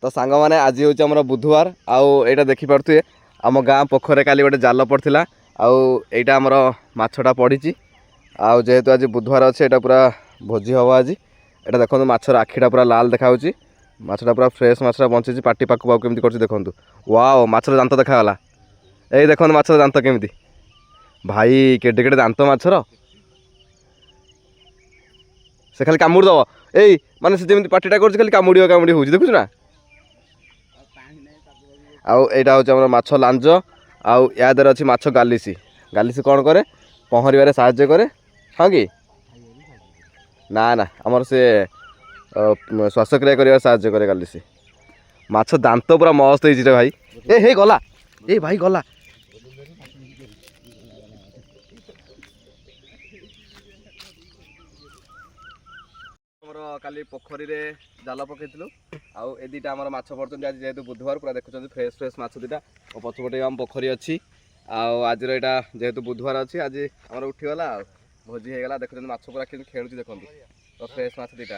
तो सांग मैंने आज हूँ आम बुधवार आईटा देखिपे आम गाँ पोखर काली गोटे जाल पड़ता आईटा आमर मछटा पड़ी जेहेतु आज बुधवार अच्छे यहाँ पूरा भोजी हम आज यहाँ देखो मछर आखिटा पूरा लाल देखा मछटा पूरा फ्रेश मछटा बंची पाटी पाक पाक केमती कर देखो वाओ मछर दांत देखागला यही देखो मछर दांत केमती भाई केटे केटे दांत मछर से खाली कामुड़ दब एई माने से जमी पार्टीटा कर खाली कामुड़ी कामुड़ी हो देखुच ना आईटा हूँ माछ लांज आउ या देर अच्छी माछ गालिसी गालिसी कौन करे पहर साहाଯ୍य करे हाँ कि ना ना आमर से श्वासक्रिया कर साहाଯ୍य करे गालिसी माछ दांत पूरा मस्त हो भाई ए हे गला ए भाई गला काली पोखरी रे जाल पकईलु आउ ए दुटा आम माछ पड़ते आज जेहेतु बुधवार पूरा देखुं फ्रेश फ्रेश माछ दुटा और पछपटे आम पोखरी अच्छी आज यहाँ जेहेतु बुधवार अच्छी आज आम उठीगला भोजी होगा देखुं माछ पूरा खेलुची देखो तो फ्रेश माछ दुटा